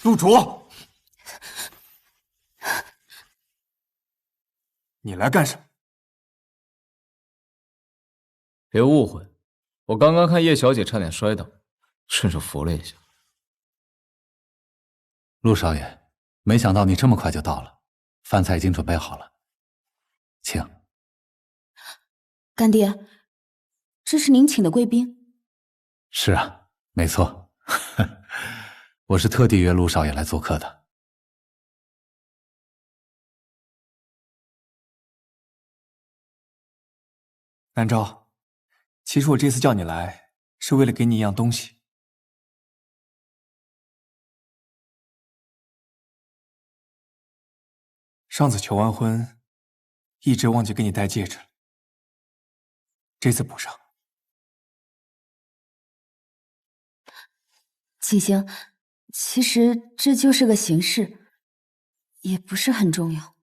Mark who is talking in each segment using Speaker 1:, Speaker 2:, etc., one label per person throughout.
Speaker 1: 陆卓，你来干什么？
Speaker 2: 别误会，我刚刚看叶小姐差点摔倒，顺手扶了一下。
Speaker 3: 陆少爷，没想到你这么快就到了，饭菜已经准备好了，请。
Speaker 4: 干爹，这是您请的贵宾？
Speaker 3: 是啊，没错，我是特地约陆少爷来做客的。
Speaker 1: 南昭，其實我這次叫你來，是為了給你一樣東西。上次求完婚，一直忘記給你戴戒指了，這次補上。
Speaker 4: 景行，其實這就是個形式，也不是很重要。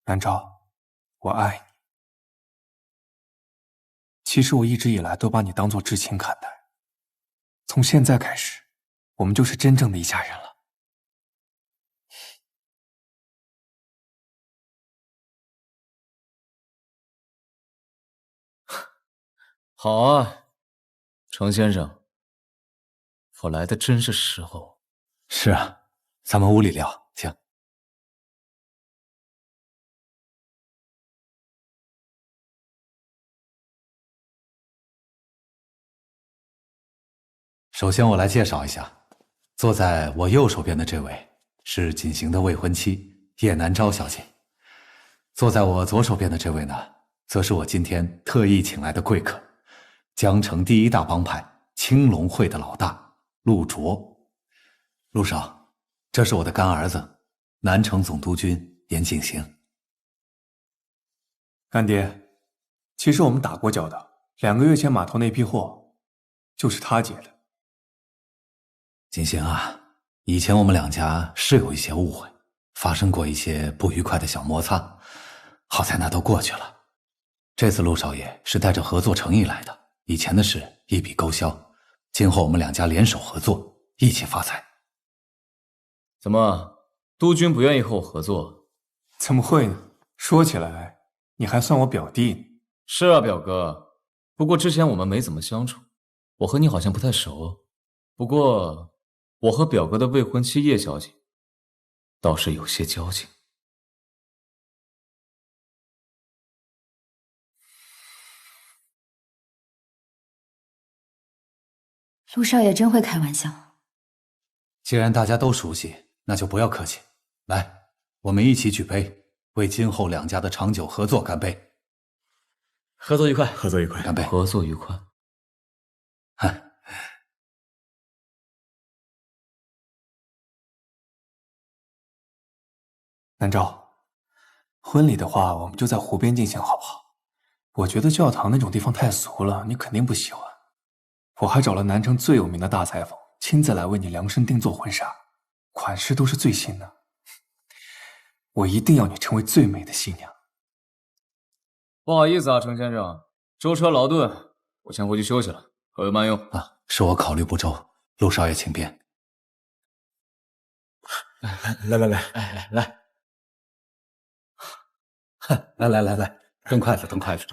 Speaker 1: 南昭，我愛你。其實我一直以來都把你當作至親看待，從現在開始，我們就是真正的一家人了。
Speaker 2: 好啊，程先生，我来的真是时候。
Speaker 3: 是啊，咱們屋裡聊，請。首先，我來介紹一下，坐在我右手邊的這位是景行的未婚妻葉南昭小姐，坐在我左手邊的這位呢，則是我今天特意請來的貴客，江城第一大幫派青龍會的老大陸卓。陸少，這是我的乾兒子，南城總督軍嚴景行。
Speaker 1: 乾爹，其實我們打過交道，2個月前碼頭那批貨就是他接的。
Speaker 3: 景行啊，以前我們兩家是有一些誤會，發生過一些不愉快的小摩擦，好在那都過去了。這次陸少爺是帶着合作誠意來的，以前的事一筆勾銷，今後我們兩家聯手合作，一起發財。
Speaker 2: 怎麼，督軍不願意和我合作？
Speaker 1: 怎麼會呢？說起來，你還算我表弟呢。
Speaker 2: 是啊，表哥。不過之前我們沒怎麼相處，我和你好像不太熟。不過，我和表哥的未婚妻葉小姐倒是有些交情。
Speaker 4: 陸少爺真會開玩笑。
Speaker 3: 既然大家都熟悉，那就不要客氣。來，我們一起舉杯，為今後兩家的長久合作乾杯。
Speaker 2: 合作愉快，
Speaker 5: 合作愉快，
Speaker 3: 乾杯！
Speaker 2: 合作愉快。
Speaker 1: 南昭，婚禮的話，我們就在湖邊進行，好不好？我覺得教堂那種地方太俗了，你肯定不喜歡。我還找了南城最有名的大裁縫，親自來為你量身定做婚紗，款式都是最新的。我一定要你成為最美的新娘。
Speaker 2: 不好意思啊，程先生，舟車勞頓，我先回去休息了，各位慢用。
Speaker 3: 啊，是我考慮不周，陸少爺請便。來，蹬筷子，蹬筷子。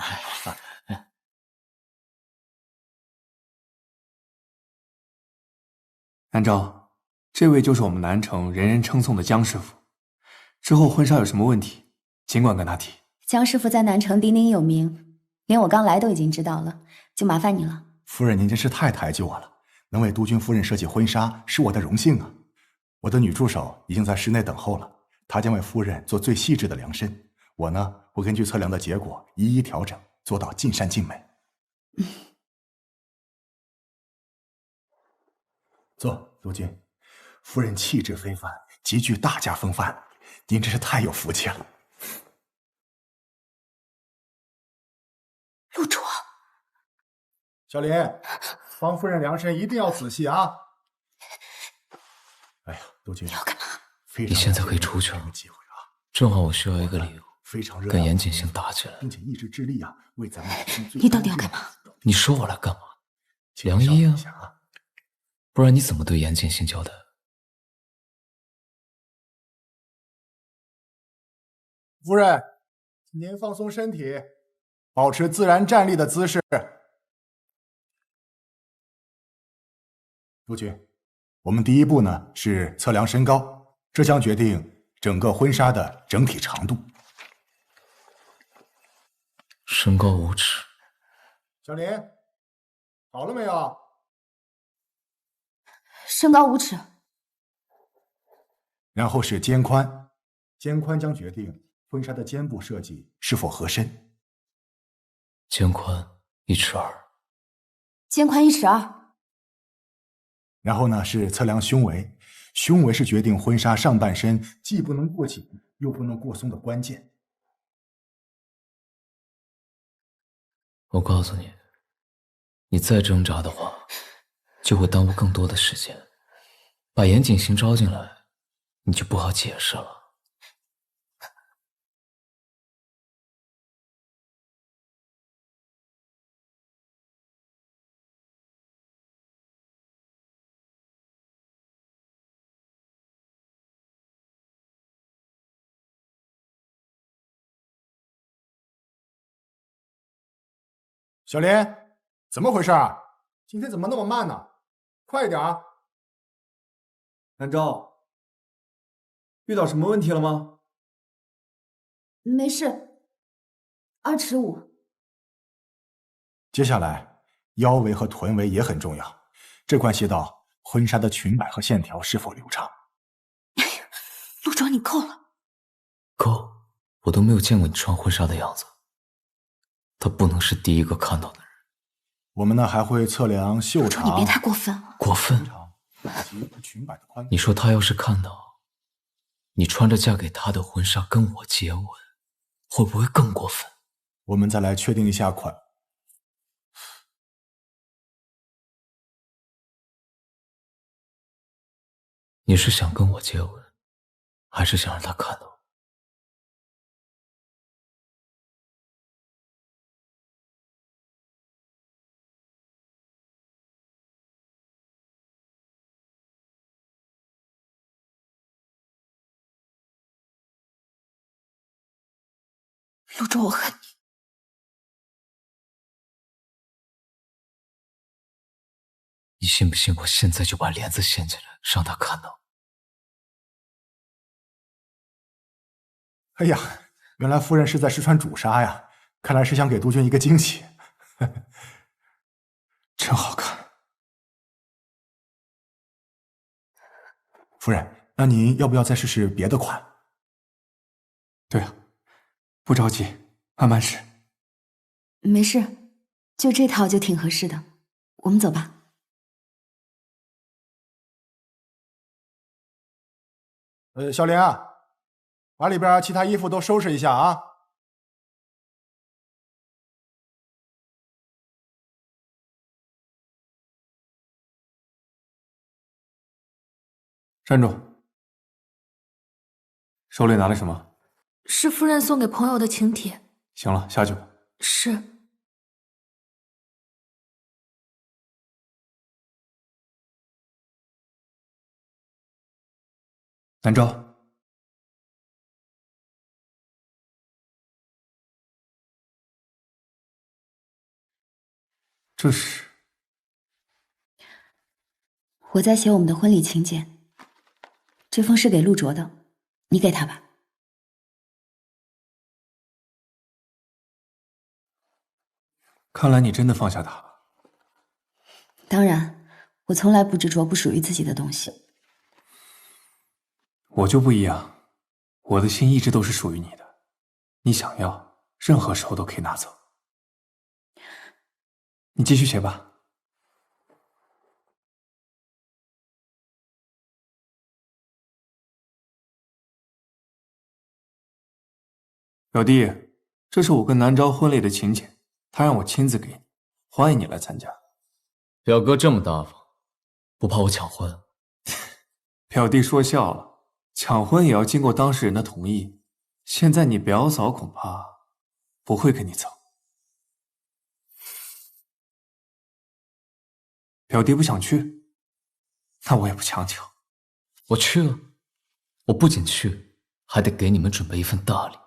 Speaker 1: 南昭，這位就是我們南城人人稱頌的江師傅。之後婚紗有什麼問題，儘管跟他提。
Speaker 4: 江師傅在南城鼎鼎有名，連我剛來都已經知道了，就麻煩你了。
Speaker 5: 夫人，您真是太抬舉我了，能為督軍夫人設計婚紗是我的榮幸啊。我的女助手已經在室內等候了，她將為夫人做最細緻的量身。我呢，會根據測量的結果一一調整，做到盡善盡美。坐，督軍。夫人氣質非凡，極具大家風範，您真是太有福氣了。
Speaker 4: 陸卓，
Speaker 5: 小林，幫夫人量身一定要仔細啊！哎呀，督軍，
Speaker 4: 你要幹嘛？
Speaker 2: 你現在可以出去了。
Speaker 5: 機會啊，
Speaker 2: 正好我需要一個理由，
Speaker 5: 非常热，
Speaker 2: 跟严景行打起来，
Speaker 5: 并且意志致力啊，为咱们
Speaker 4: 你到底要干嘛？
Speaker 2: 你说我来干嘛？良医啊，不然你怎么对严景行交代？
Speaker 5: 夫人，请您放鬆身體，保持自然站立的姿勢。督軍，我們第一步呢是測量身高，這將決定整個婚紗的整體長度。
Speaker 2: 身高5尺。
Speaker 5: 小林，好了沒有？
Speaker 4: 身高5尺。
Speaker 5: 然後是肩寬，肩寬將決定婚紗的肩部設計是否合身。
Speaker 2: 肩寬1尺2。
Speaker 4: 肩寬1尺2。
Speaker 5: 然後呢是測量胸圍，胸圍是決定婚紗上半身既不能過緊又不能過鬆的關鍵。
Speaker 2: 我告訴你，你再掙扎的話，就會耽誤更多的時間。把嚴景行招進來，你就不好解釋了。
Speaker 5: 小林，怎麼回事？今天怎麼那麼慢呢？快一點啊！
Speaker 1: 南昭，遇到什麼問題了嗎？
Speaker 4: 沒事，2尺5。
Speaker 5: 接下來，腰圍和臀圍也很重要，這關係到婚紗的裙擺和線條是否流暢。
Speaker 4: 哎呀，陸卓，你夠了。
Speaker 2: 夠？我都沒有見過你穿婚紗的樣子。他不能是第一個看到的人。
Speaker 5: 我們呢還會測量袖長。
Speaker 4: 你別太過分了。
Speaker 2: 過分？你說他要是看到你穿着嫁給他的婚紗跟我接吻，會不會更過分？
Speaker 5: 我們再來確定一下款。
Speaker 2: 你是想跟我接吻，還是想讓他看到？
Speaker 4: 陸卓，我恨你。
Speaker 2: 你信不信我現在就把簾子掀起來，讓他看到？
Speaker 5: 哎呀，原來夫人是在試穿主紗呀，看來是想給督軍一個驚喜。
Speaker 1: 真好看。
Speaker 5: 夫人，那您要不要再試試別的款？
Speaker 1: 對啊，不着急，慢慢試。
Speaker 4: 沒事，就這套就挺合適的，我們走吧。
Speaker 5: 小林啊，把裡邊其他衣服都收拾一下啊。
Speaker 1: 站住！手裡拿了什麼？
Speaker 6: 是夫人送給朋友的請帖。
Speaker 1: 行了，下去吧。
Speaker 6: 是。
Speaker 1: 南昭，這是
Speaker 4: 我在寫我們的婚禮請柬，這封是給陸卓的，你給他吧。
Speaker 1: 看來你真的放下他了。
Speaker 4: 當然，我從來不執着不屬於自己的東西。
Speaker 1: 我就不一樣，我的心一直都是屬於你的，你想要，任何時候都可以拿走。你繼續寫吧。表弟，這是我跟南昭婚禮的請柬，他讓我親自給你，歡迎你來參加。
Speaker 2: 表哥這麼大方，不怕我搶婚？
Speaker 1: 表弟說笑了，搶婚也要經過當事人的同意，现在你表嫂恐怕不会跟你走。表弟不想去，那我也不强求。
Speaker 2: 我去啊！我不仅去，还得给你们準備一份大禮。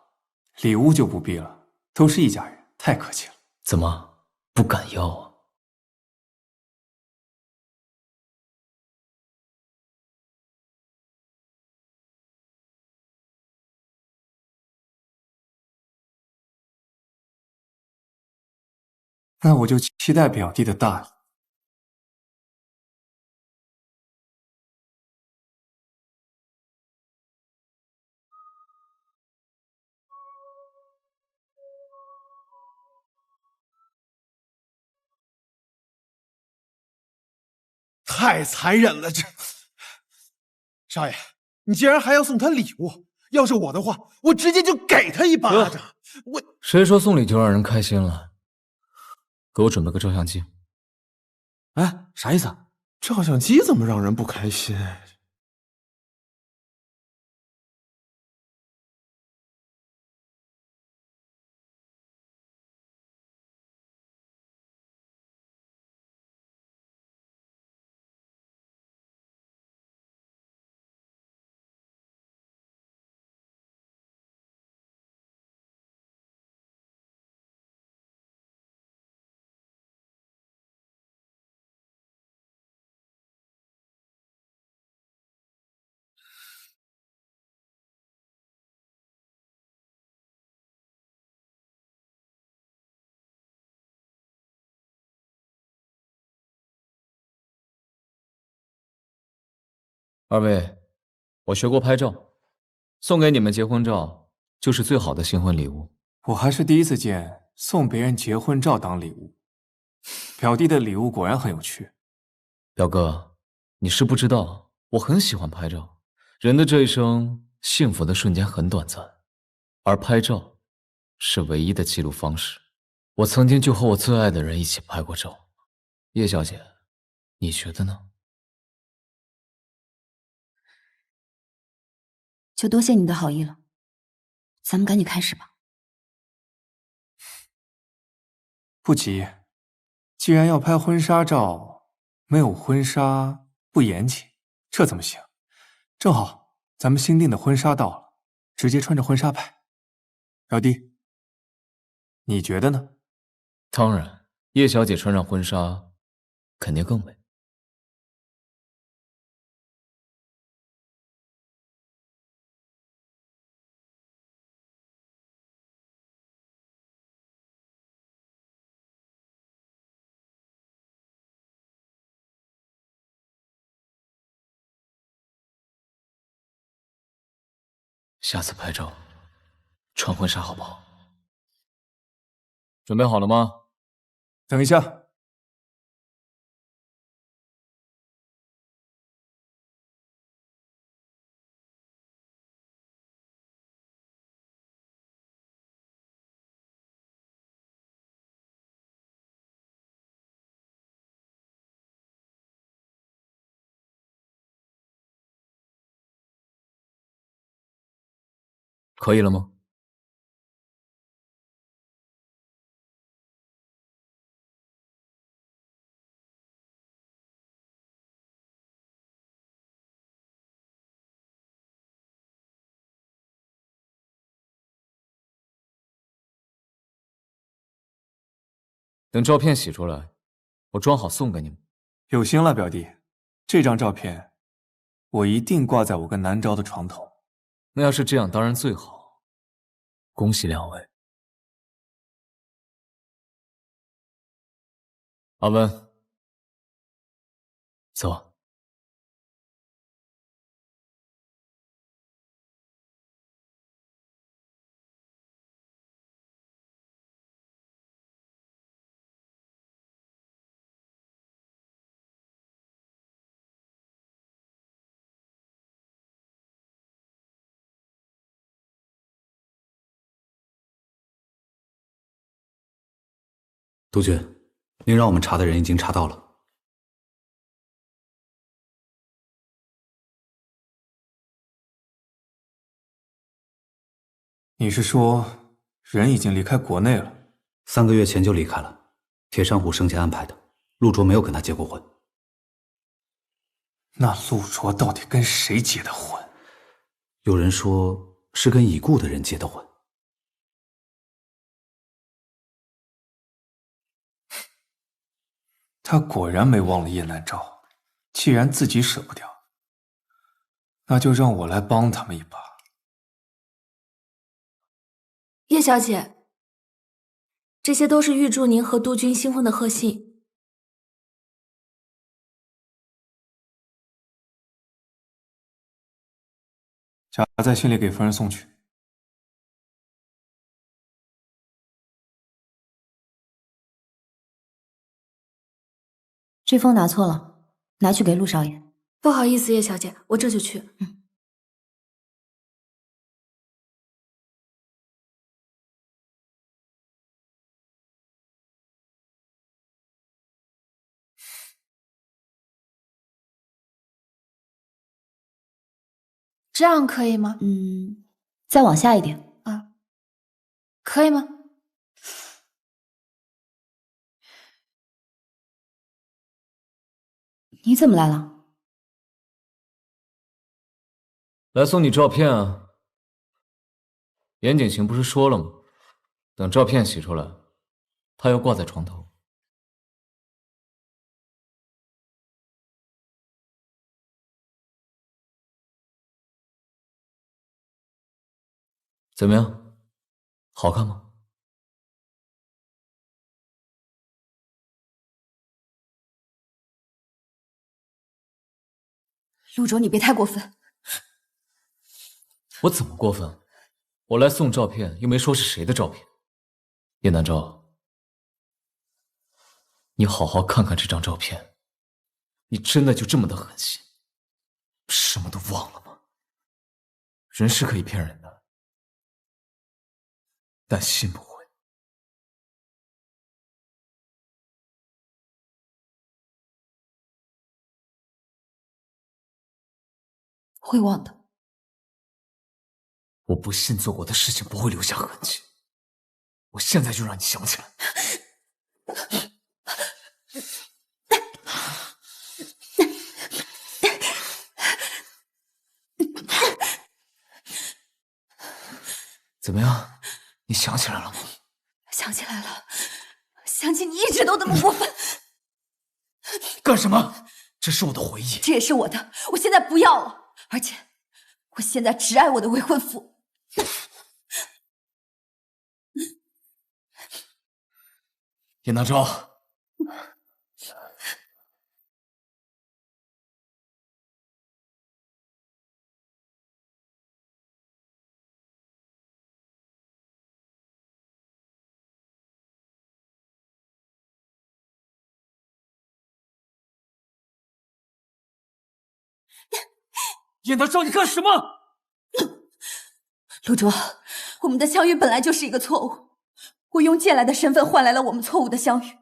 Speaker 1: 禮物就不必了，都是一家人，太客氣了。
Speaker 2: 怎麼不敢要啊？
Speaker 1: 那我就期待表弟的大礼。
Speaker 7: 太殘忍了，这少爺，你竟然還要送他禮物？要是我的話，我直接就給他一巴掌。我
Speaker 2: 誰說送禮就讓人開心了？給我準備個照相機。
Speaker 7: 哎，啥意思啊？照相機怎麼讓人不開心？
Speaker 2: 二位，我學過拍照，送給你們結婚照就是最好的新婚禮物。
Speaker 1: 我還是第一次見送別人結婚照當禮物。表弟的禮物果然很有趣。
Speaker 2: 表哥，你是不知道，我很喜歡拍照。人的這一生，幸福的瞬間很短暫，而拍照是唯一的記錄方式。我曾經就和我最愛的人一起拍過照。葉小姐，你覺得呢？
Speaker 4: 就多謝你的好意了，咱們趕緊開始吧。
Speaker 1: 不急，既然要拍婚紗照，沒有婚紗不嚴謹，這怎麼行？正好咱們新訂的婚紗到了，直接穿着婚紗拍。表弟，你覺得呢？
Speaker 2: 當然，葉小姐穿上婚紗，肯定更美。下次拍照，穿婚紗好不好？準備好了嗎？
Speaker 1: 等一下。
Speaker 2: 可以了嗎？等照片洗出來，我裝好送給你們。
Speaker 1: 有心了，表弟，這張照片我一定掛在我跟南昭的床頭。
Speaker 2: 那要是這樣當然最好，恭喜兩位。阿溫，走。
Speaker 3: 督军，您讓我們查的人已經查到了。
Speaker 1: 你是說，人已經離開國內了
Speaker 3: ？3個月前就離開了，鐵珊瑚生前安排的，陸卓沒有跟他結過婚。
Speaker 1: 那陸卓到底跟誰結的婚？
Speaker 3: 有人說是跟已故的人結的婚。
Speaker 1: 他果然没忘了叶南昭，既然自己舍不掉，那就讓我来幫他们一把。
Speaker 6: 叶小姐，这些都是预祝您和督军新婚的贺信。
Speaker 1: 夹在信里给夫人送去。
Speaker 4: 这封拿錯了，拿去給陸少爺。
Speaker 6: 不好意思，葉小姐，我這就去。这樣可以嗎？
Speaker 4: 再往下一點。
Speaker 6: 啊，可以嗎？
Speaker 4: 你怎麼來了？
Speaker 2: 來送你照片啊。嚴景行不是說了嗎？等照片洗出來，他要掛在床頭。怎麼樣？好看嗎？
Speaker 4: 陸卓，你別太過分。
Speaker 2: 我怎麼過分？我來送照片，又沒說是誰的照片。葉南昭，你好好看看這張照片，你真的就這麼的狠心，什麼都忘了嗎？人是可以騙人的，但心不會。
Speaker 4: 會忘的。
Speaker 2: 我不信做過的事情不會留下痕跡，我現在就讓你想起來。怎麼樣？你想起來了嗎？
Speaker 4: 想起來了，想起你一直都這麼過分。
Speaker 2: 幹什麼？這是我的回憶，
Speaker 4: 這也是我的，我現在不要了，而且我現在只愛我的未婚夫。
Speaker 2: 葉南昭，葉南昭，你幹什麼？
Speaker 4: 陸卓，我們的相遇本來就是一個錯誤，我用借來的身份換來了我們錯誤的相遇。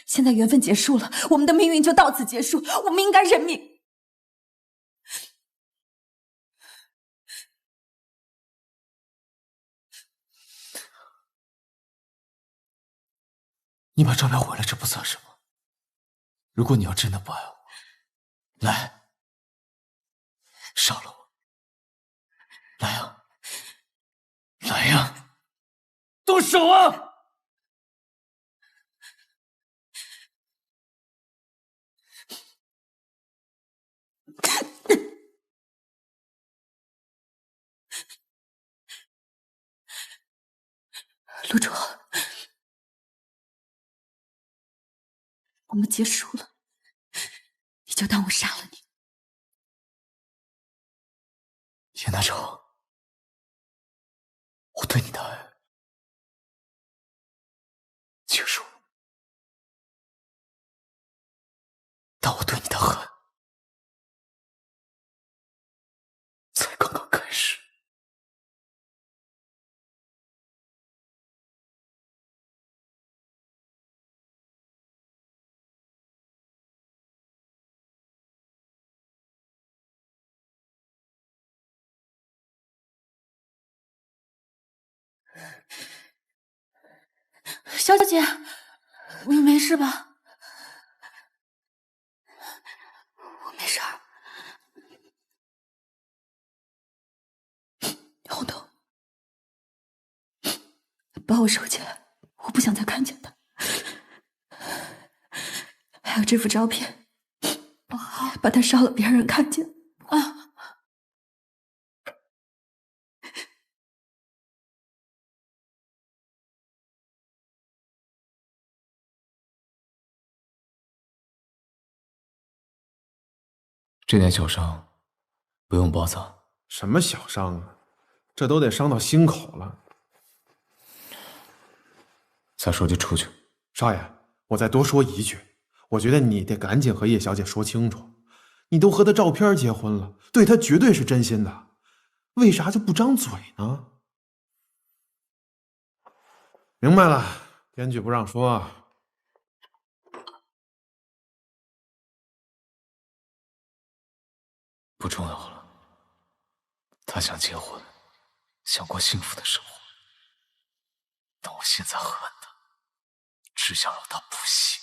Speaker 4: 現在緣分結束了，我們的命運就到此結束，我們應該認命。
Speaker 2: 你把照片毁了，這不算什麼。如果你要真的不愛我，來，殺了我！來呀，來呀，動手啊！
Speaker 4: 陸卓，我們結束了，你就當我殺了你。
Speaker 2: 葉南昭，我對你的愛結束了，但我對你的恨才剛剛開始。
Speaker 4: 小姐，你没事吧？我没事儿。好痛，把我收起来，我不想再看见他。还有这幅照片，把它烧了，别让人看见啊！
Speaker 2: 这点小伤不用包扎。
Speaker 7: 什么小伤啊？这都得伤到心口了。
Speaker 2: 再说就出去。
Speaker 7: 少爷，我再多说一句，我觉得你得赶紧和叶小姐说清楚，你都和她照片结婚了，对她绝对是真心的，为啥就不张嘴呢？明白了，编剧不让说。
Speaker 2: 不重要了。他想结婚，想过幸福的生活，但我现在恨他，只想让他不幸。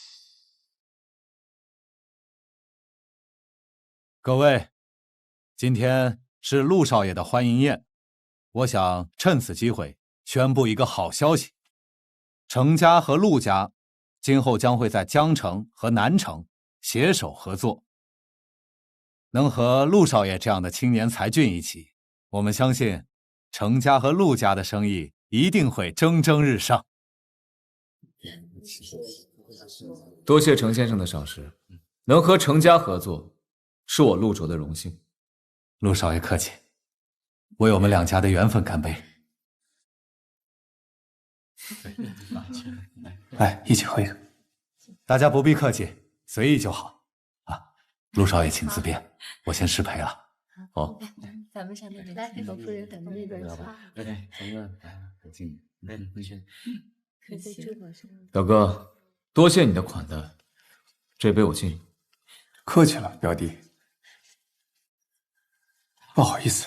Speaker 3: 各位，今天是陆少爷的欢迎宴，我想趁此机会宣布一个好消息：程家和陆家今后将会在江城和南城携手合作。能和陆少爷这样的青年才俊一起，我们相信程家和陆家的生意一定会蒸蒸日上。
Speaker 2: 多謝程先生的賞識，能和程家合作，是我陸卓的榮幸。
Speaker 3: 陸少爺客氣，為我們兩家的緣分乾杯。
Speaker 1: 來，一起喝一個。
Speaker 3: 大家不必客氣，隨意就好。啊，陸少爺請自便，我先失陪了。
Speaker 2: 好。
Speaker 6: 咱們上那邊，來，那個夫人等着那邊去。
Speaker 3: 哎，咱們來，回去。回去。
Speaker 2: 表哥，多謝你的款待，這杯我敬你。
Speaker 1: 客氣了，表弟。不好意思，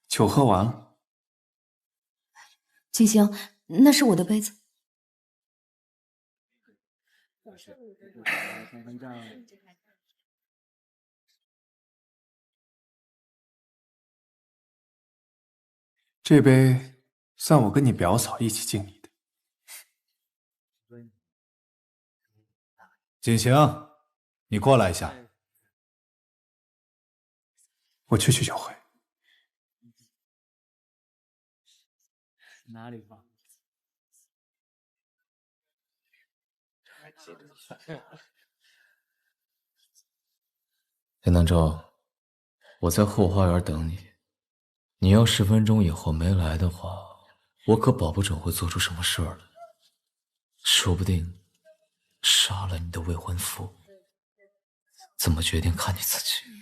Speaker 1: 酒喝完了。
Speaker 4: 景行，那是我的杯子。
Speaker 1: 這杯算我跟你表嫂一起敬你的。
Speaker 3: 景行，你過來一下。
Speaker 1: 我去酒會。
Speaker 3: 哪裡放？
Speaker 2: 叶南昭，我在後花園等你。你要10分鐘以後沒來的話，我可保不準會做出什麼事兒來。說不定殺了你的未婚夫。怎麼決定看你自己。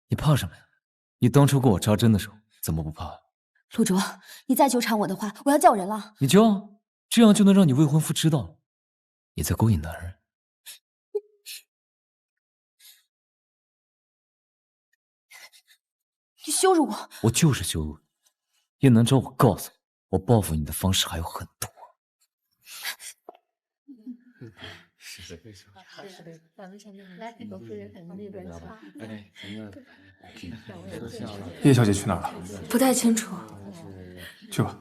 Speaker 2: 你怕什麼呀？你當初給我扎針的時候，怎麼不怕？
Speaker 4: 陸卓，你再糾纏我的話，我要叫人了。
Speaker 2: 你叫啊，這樣就能讓你未婚夫知道你在勾引男人。
Speaker 4: 你羞辱我！
Speaker 2: 我就是羞辱你，葉南昭，我告訴你，我報復你的方式還有很多。
Speaker 1: 葉小姐去哪兒了？
Speaker 6: 不太清楚。
Speaker 1: 去吧。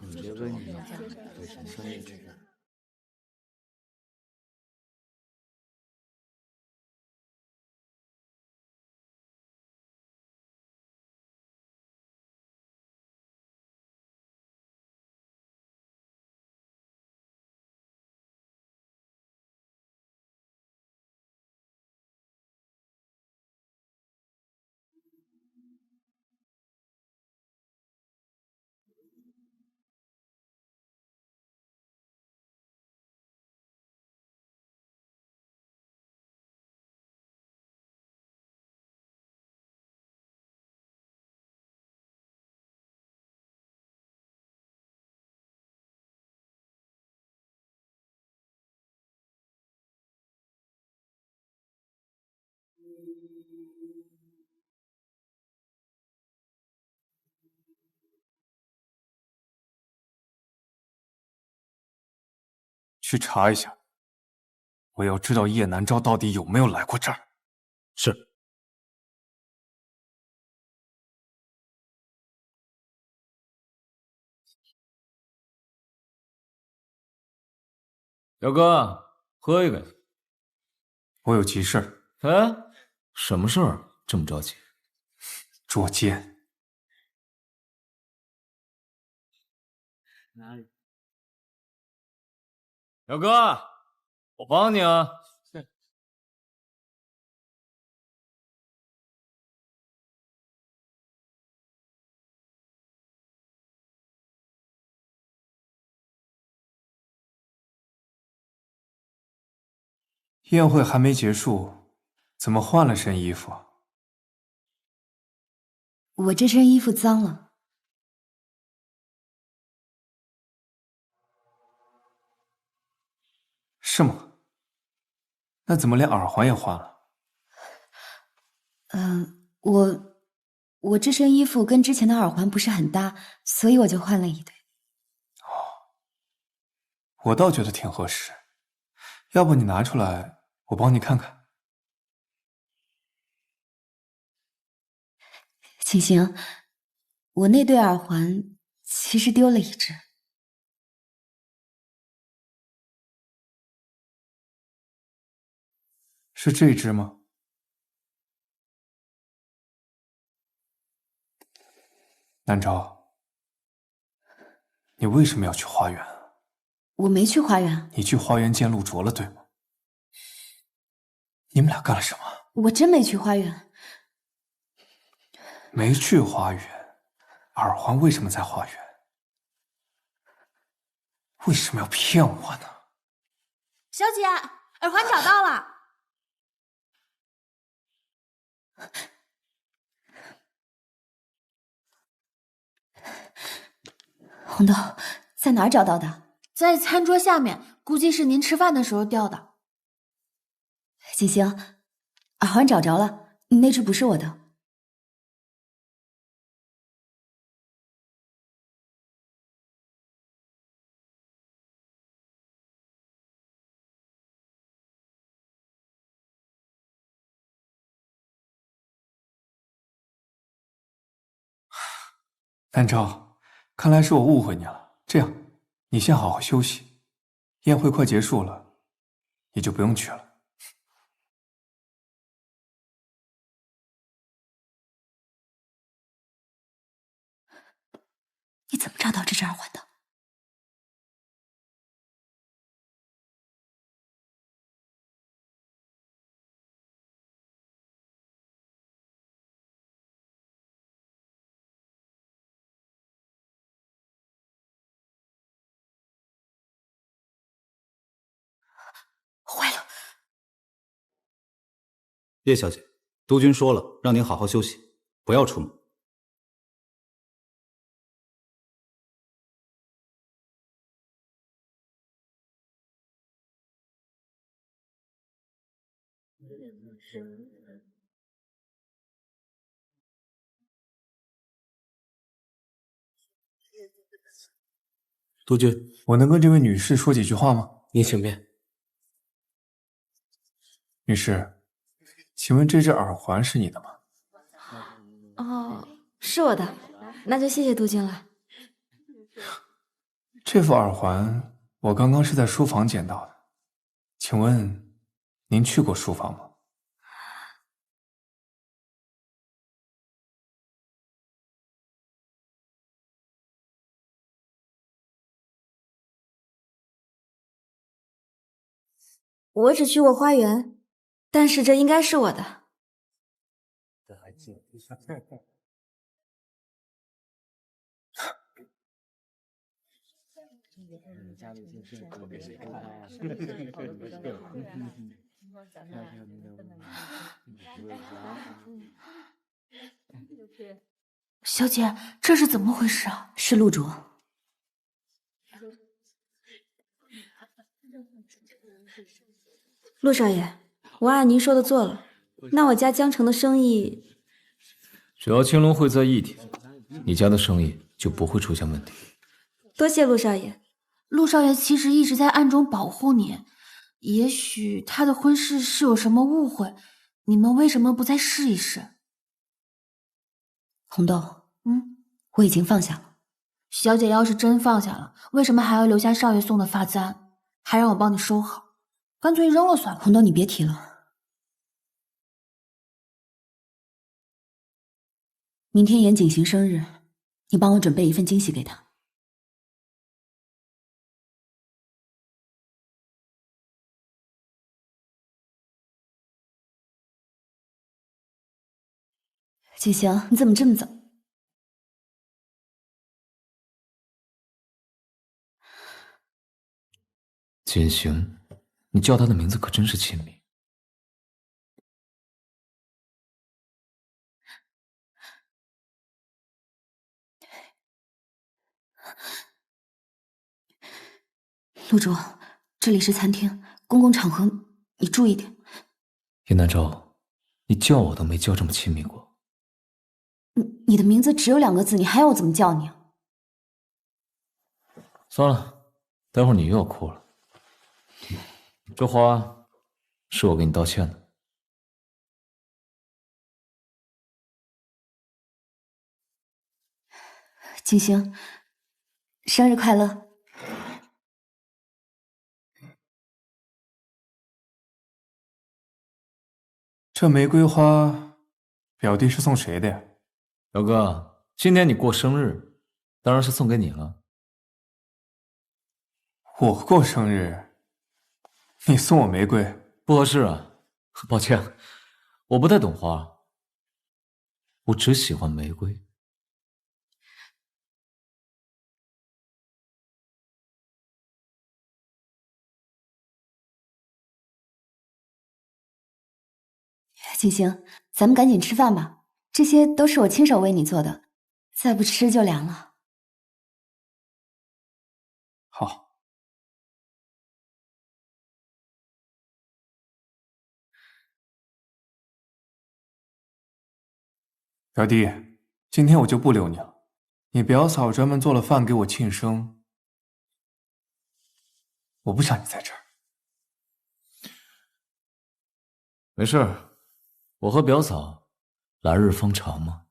Speaker 1: 去查一下，我要知道叶南昭到底有没有来过这儿。
Speaker 3: 是。
Speaker 2: 表哥，喝一个。
Speaker 1: 我有急事儿。
Speaker 2: 哎，什么事儿这么着急？
Speaker 1: 捉奸。
Speaker 2: 表哥，我帮你啊。
Speaker 1: 宴会还没結束，怎麼換了身衣服？
Speaker 4: 我這身衣服髒了。
Speaker 1: 是嗎？那怎麼連耳環也換了？
Speaker 4: 我這身衣服跟之前的耳環不是很搭，所以我就換了一對。
Speaker 1: 哦，我倒覺得挺合適，要不你拿出來，我幫你看看。
Speaker 4: 景行，我那對耳環其實丟了一隻。
Speaker 1: 是這隻嗎？南昭，你為什麼要去花園？
Speaker 4: 我沒去花園。
Speaker 1: 你去花園見陸卓了，對嗎？你們倆幹了什麼？
Speaker 4: 我真沒去花園。
Speaker 1: 沒去花園，耳環為什麼在花園？為什麼要騙我呢？
Speaker 6: 小姐，耳環找到了。
Speaker 4: 紅豆，在哪兒找到的？
Speaker 6: 在餐桌下面，估計是您吃飯的時候掉的。
Speaker 4: 景行，耳環找着了，你那隻不是我的。
Speaker 1: 南昭，看來是我誤會你了。這樣，你先好好休息，宴會快結束了，你就不用去了。
Speaker 4: 你怎麼找到這隻耳環的？壞了！
Speaker 3: 葉小姐，督軍說了，讓您好好休息，不要出門。
Speaker 1: 督軍，我能跟這位女士說幾句話嗎？
Speaker 8: 您請便。
Speaker 1: 女士，請問這隻耳環是你的嗎？
Speaker 6: 哦，是我的，那就謝謝督軍了。
Speaker 1: 這副耳環我剛剛是在書房撿到的，請問您去過書房嗎？
Speaker 6: 我只去過花園，但是這應該是我的。小姐，這是怎麼回事啊？
Speaker 4: 是陸卓。
Speaker 6: 陸少爺，我按您說的做了，那我家江城的生意，
Speaker 2: 只要青龙会在一天，你家的生意就不会出现問題。
Speaker 6: 多謝陸少爺。
Speaker 4: 陸少爺其實一直在暗中保護你，也許他的婚事是有什麼誤會，你們為什麼不再試一試？
Speaker 8: 紅豆，我已經放下了。
Speaker 4: 小姐要是真放下了，為什麼還要留下少爺送的髮簪，還讓我幫你收好？乾脆扔了算了。
Speaker 8: 紅豆，你別提了。明天嚴景行生日，你幫我準備一份驚喜給他。景行，你怎麼這麼早？
Speaker 2: 景行，你叫他的名字可真是親密。
Speaker 8: 陆主，這裡是餐廳，公共場合，你注意點。
Speaker 2: 葉南昭，你叫我都沒叫這麼親密過。
Speaker 8: 你的名字只有2個字，你還要我怎麼叫你啊？
Speaker 2: 算了，待會兒你又要哭了。這花是我給你道歉的。
Speaker 8: 景行，生日快樂！
Speaker 1: 這玫瑰花，表弟是送誰的呀？
Speaker 2: 表哥，今天你過生日，當然是送給你了。
Speaker 1: 我過生日，你送我玫瑰，
Speaker 2: 不合適啊。抱歉，我不太懂花，我只喜歡玫瑰。
Speaker 8: 景行，咱們趕緊吃飯吧，這些都是我親手為你做的，再不吃就涼了。
Speaker 1: 好。表弟，今天我就不留你了，你表嫂專门做了飯給我慶生，我不想你在這兒。
Speaker 2: 沒事，我和表嫂來日方長嘛。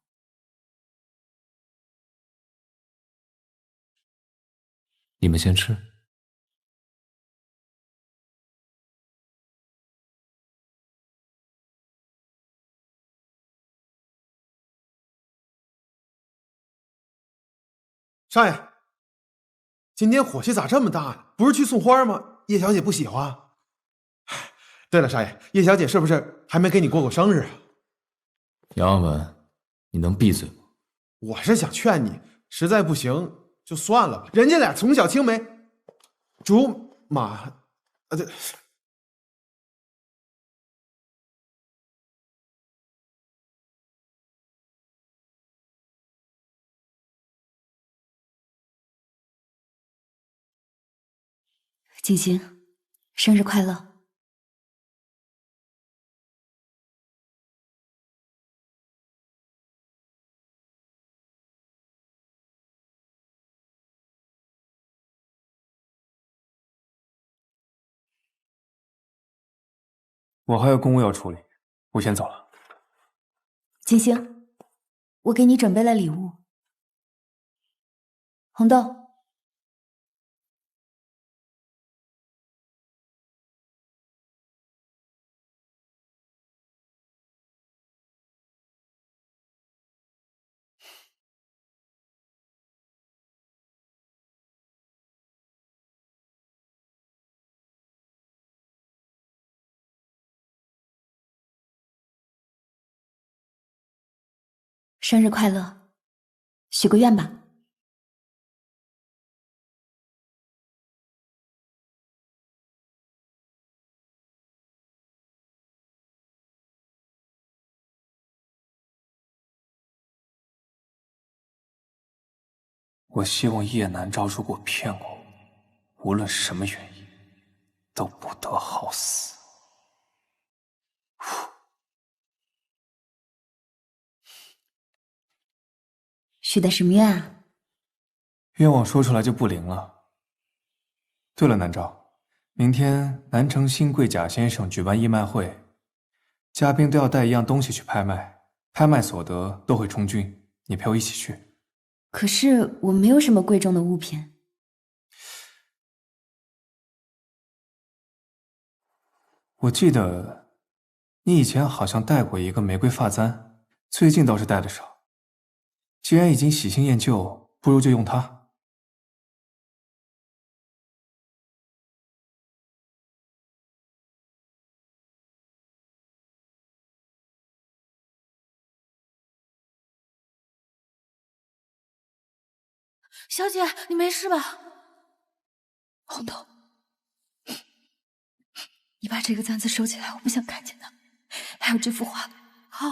Speaker 2: 你們先吃。
Speaker 7: 少爺，今天火气咋這麼大呢？不是去送花嗎？葉小姐不喜歡。對了，少爺，葉小姐是不是還沒給你過生日啊？
Speaker 2: 楊安文，你能閉嘴嗎？
Speaker 7: 我是想勸你，實在不行就算了吧。人家倆從小青梅竹馬，對。
Speaker 8: 景行，生日快樂！
Speaker 1: 我還有公務要處理，我先走了。
Speaker 8: 景行，我給你準備了禮物。紅豆。生日快樂，許個願吧。
Speaker 1: 我希望葉南昭如果騙我，無論什麼原因，都不得好死。
Speaker 8: 許的什麼願啊？
Speaker 1: 願望說出來就不靈了。對了，南昭，明天南城新貴賈先生舉辦義賣會，嘉賓都要帶一樣東西去拍賣，拍賣所得都會充军，你陪我一起去。
Speaker 8: 可是我沒有什麼貴重的物品。
Speaker 1: 我記得你以前好像戴過一個玫瑰髮簪，最近倒是戴得少。既然已經喜新厭舊，不如就用它。
Speaker 4: 小姐，你没事吧？红豆，你把这个簪子收起来，我不想看见它。还有这幅畫，好，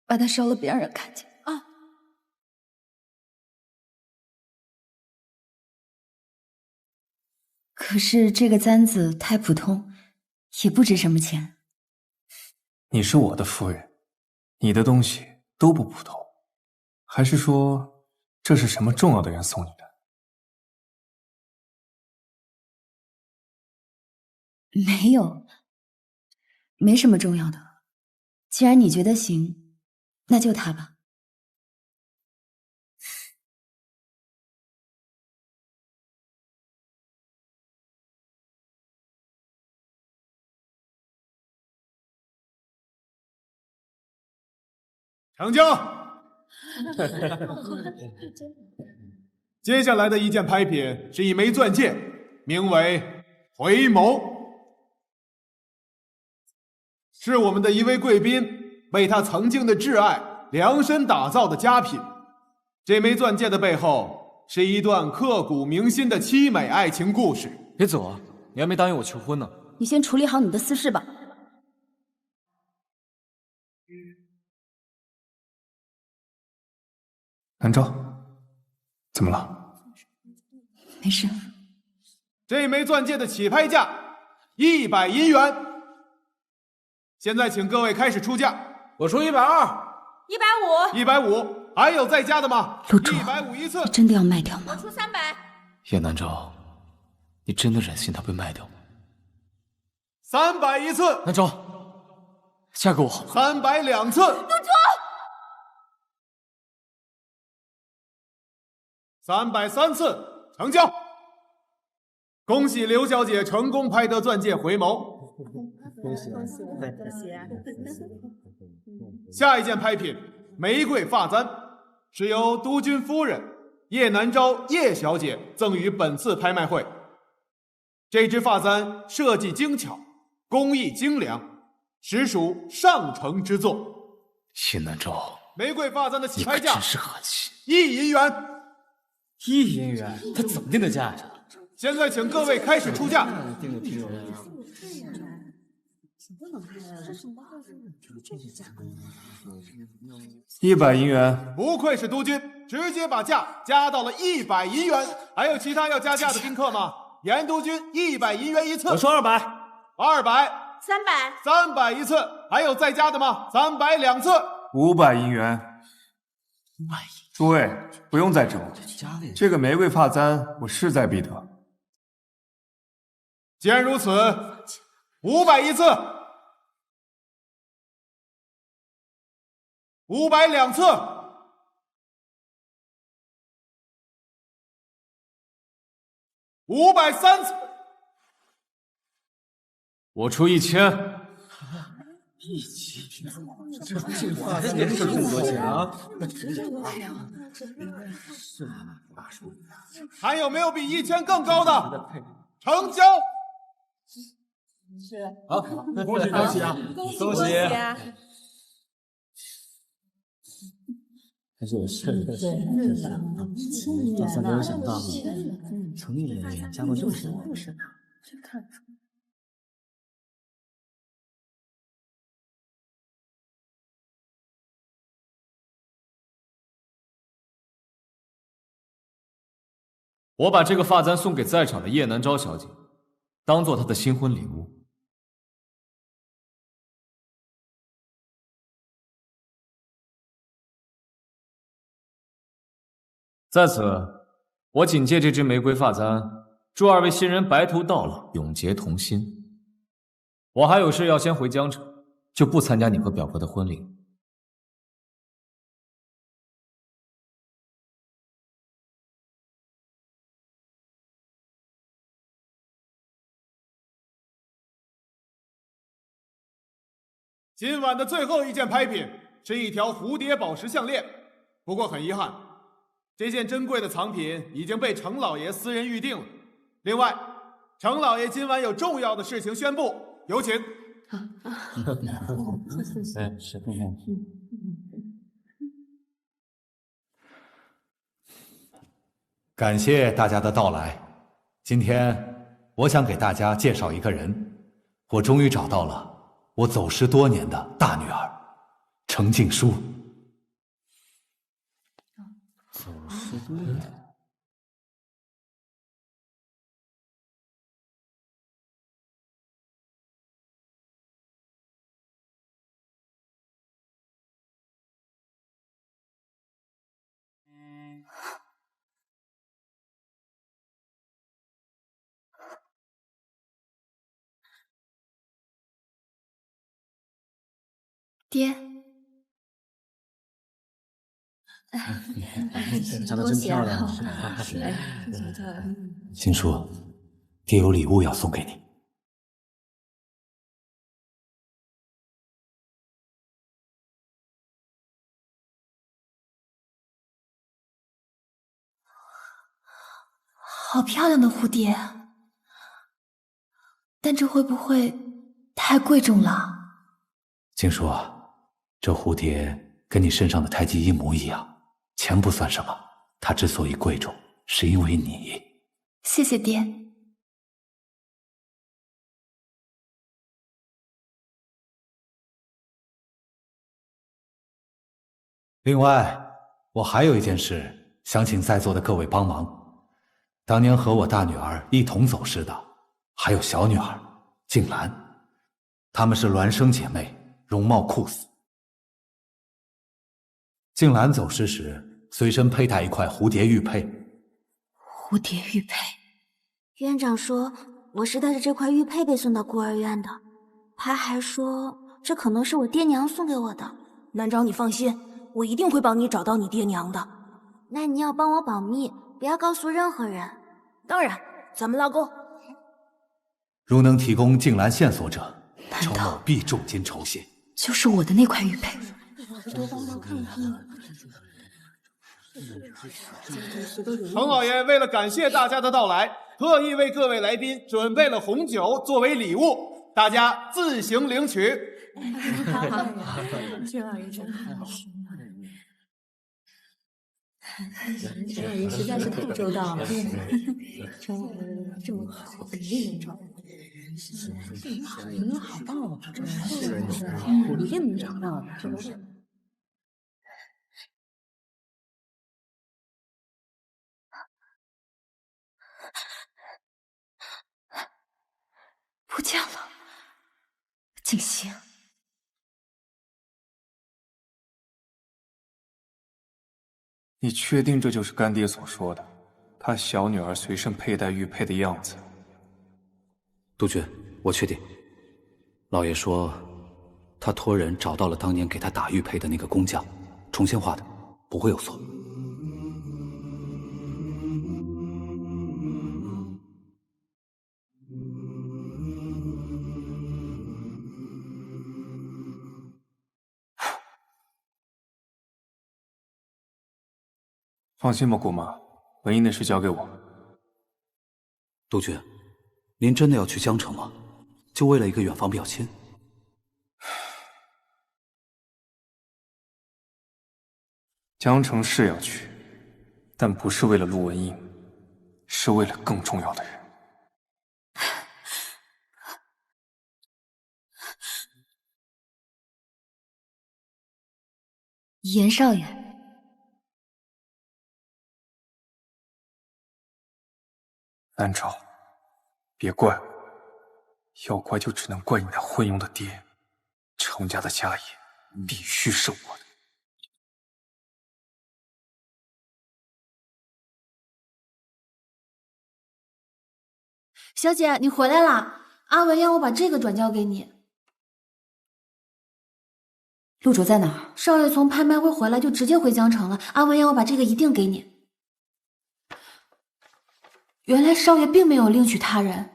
Speaker 4: 把它燒了，別讓人看見啊。
Speaker 8: 可是這個簪子太普通，也不值什麼錢。
Speaker 1: 你是我的夫人，你的東西都不普通，還是說這是什麼重要的人送你的？
Speaker 8: 沒有，沒什麼重要的。既然你覺得行，那就它吧。
Speaker 9: 成交。接下來的一件拍品是一枚鑽戒，名為回眸，是我們的一位貴賓為他曾經的摯愛量身打造的佳品。這枚鑽戒的背後是一段刻骨銘心的淒美愛情故事。
Speaker 2: 別走啊，你還沒答應我求婚呢。
Speaker 8: 你先處理好你的私事吧。
Speaker 1: 南昭，怎麼了？
Speaker 8: 沒事。
Speaker 9: 這枚鑽戒的起拍價100銀元。現在請各位開始出價。
Speaker 7: 我出120。
Speaker 4: 150。
Speaker 9: 150，還有再加的嗎？
Speaker 8: 陸主
Speaker 9: 150一次。
Speaker 8: 你真的要賣掉嗎？
Speaker 4: 我出300。
Speaker 2: 葉南昭，你真的忍心他被賣掉嗎
Speaker 9: ？300一次。
Speaker 2: 南昭，嫁給我好嗎
Speaker 9: ？300兩次。
Speaker 4: 陸主。
Speaker 9: 330次，成交！恭喜劉小姐成功拍得鑽戒回眸。恭喜！下一件拍品，玫瑰髮簪，是由督軍夫人葉南昭葉小姐贈予本次拍賣會。這支髮簪設計精巧，工藝精良，實屬上乘之作。
Speaker 2: 葉南昭，
Speaker 9: 玫瑰髮簪的起拍價
Speaker 2: 真是狠心
Speaker 9: ，1銀元。
Speaker 2: 1銀元，他怎麼定的價呀？
Speaker 9: 現在請各位開始出價。
Speaker 1: 100銀元。
Speaker 9: 不愧是督軍，直接把價加到了100銀元。還有其他要加價的賓客嗎？嚴督軍100銀元一次。
Speaker 7: 我說200。
Speaker 9: 200。
Speaker 4: 300。
Speaker 9: 300一次。還有再加的嗎？300兩次。
Speaker 1: 500銀元。諸位不用再爭了，這個玫瑰髮簪我勢在必得。
Speaker 9: 既然如此，500一次，500兩次，530次。
Speaker 2: 我出1000。
Speaker 7: 這髮簪也是這麼多錢啊！
Speaker 9: 還有沒有比1000更高的？成交！
Speaker 7: 好，恭喜恭喜啊！恭喜！還是有事的，這次沒有想到，城裡人加過這麼多，這看出。
Speaker 2: 我把這個髮簪送給在場的葉南昭小姐，當做她的新婚禮物。在此，我謹借這支玫瑰髮簪，祝二位新人白頭到老，永結同心。我還有事要先回江城，就不參加你和表哥的婚禮。
Speaker 9: 今晚的最後一件拍品是一條蝴蝶寶石項鏈，不過很遺憾，這件珍貴的藏品已經被程老爺私人預定了。另外，程老爺今晚有重要的事情宣布，有請。
Speaker 3: 感謝大家的到来。今天我想给大家介紹一個人，我終於找到了我走失多年的大女兒程靜書。走失多年。
Speaker 6: 爹，
Speaker 8: 长得真漂亮。
Speaker 3: 静書，爹有禮物要送給你。
Speaker 6: 好漂亮的蝴蝶，但這會不會太貴重了？
Speaker 3: 靜書啊，這蝴蝶跟你身上的胎記一模一樣，錢不算什麼，它之所以貴重，是因為你。
Speaker 6: 謝謝爹。
Speaker 3: 另外，我還有一件事想請在座的各位幫忙。當年和我大女兒一同走失的，還有小女兒靜蘭，她們是孿生姐妹，容貌酷似。靜蘭走失時，隨身佩戴一塊蝴蝶玉佩。
Speaker 6: 蝴蝶玉佩？
Speaker 10: 院長說我是帶着這塊玉佩被送到孤兒院的，他還說這可能是我爹娘送給我的。
Speaker 11: 南昭，你放心，我一定會幫你找到你爹娘的。
Speaker 10: 那你要幫我保密，不要告訴任何人。
Speaker 11: 當然，咱們拉鈎。
Speaker 3: 如能提供靜蘭線索者，程某必重金酬謝。
Speaker 6: 就是我的那塊玉佩。
Speaker 10: 多幫忙看看。
Speaker 9: 程老爺為了感謝大家的到來，特意為各位來賓準備了紅酒作為禮物，大家自行領取。
Speaker 11: 這老爺真好。程老爺實在是太周到了，程老爺這麼好，肯定能找到。你好棒啊！真是，我一定能找到的，真是。
Speaker 6: 不見了，靜心。
Speaker 1: 你確定這就是乾爹所說的，他小女兒隨身佩戴玉佩的樣子？
Speaker 3: 督軍，我確定。老爺說，他托人找到了當年給他打玉佩的那個工匠，重新畫的，不會有錯。
Speaker 1: 放心吧，姑媽，文英的事交給我。
Speaker 3: 督軍，您真的要去江城嗎？就為了一個遠房表親？
Speaker 1: 江城是要去，但不是為了陸文英，是為了更重要的人。
Speaker 8: 嚴少爺。
Speaker 1: 南朝，別怪我，要怪就只能怪你那昏庸的爹。程家的家業必須是我的。
Speaker 6: 小姐，你回来啦！阿文让我把这个转交给你。
Speaker 8: 陆卓在哪儿？
Speaker 6: 少爷从拍卖会回来就直接回江城了。阿文让我把这个一定给你。原来少爷并没有另娶他人。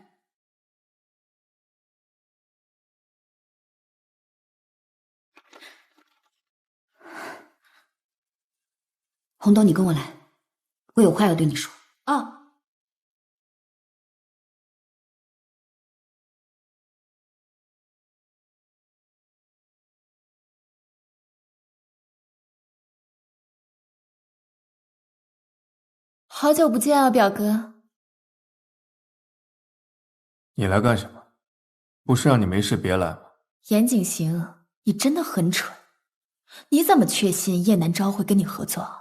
Speaker 8: 红豆，你跟我来，我有话要对你说。
Speaker 6: 啊。好久不见啊，表哥。
Speaker 1: 你来干什么？不是让你没事别来吗？
Speaker 6: 严景行，你真的很蠢。你怎么确信叶南昭会跟你合作？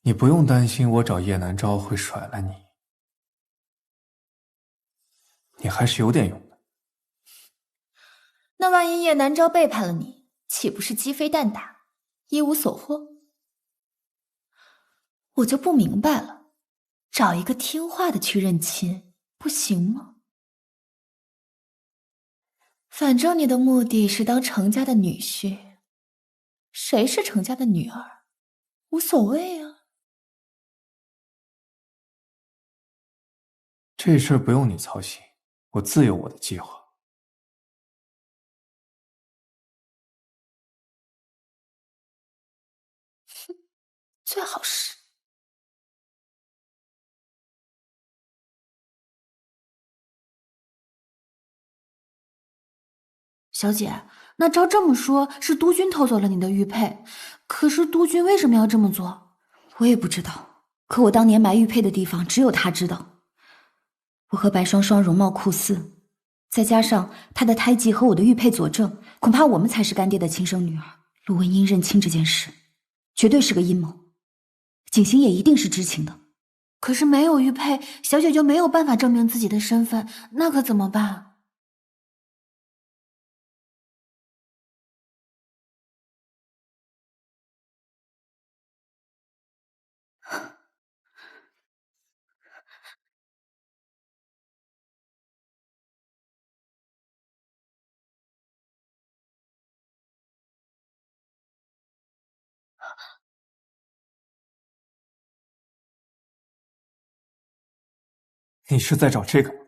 Speaker 1: 你不用担心我找叶南昭会甩了你，你还是有点用的。
Speaker 6: 那万一叶南昭背叛了你，岂不是鸡飞蛋打，一无所获？我就不明白了，找一个听话的去認親，不行嗎？反正你的目的是當程家的女婿，誰是程家的女兒，無所謂啊。
Speaker 1: 這事兒不用你操心，我自有我的計劃。
Speaker 6: 哼，最好是。小姐，那照這麼說，是督軍偷走了你的玉佩。可是督軍為什麼要這麼做？
Speaker 8: 我也不知道。可我當年埋玉佩的地方，只有他知道。我和白雙雙容貌酷似，再加上他的胎記和我的玉佩佐證，恐怕我們才是乾爹的親生女兒。陸文英認親這件事，絕對是個陰謀。景行也一定是知情的。
Speaker 6: 可是沒有玉佩，小姐就沒有辦法證明自己的身份，那可怎麼辦？
Speaker 1: 你是在找這個嗎？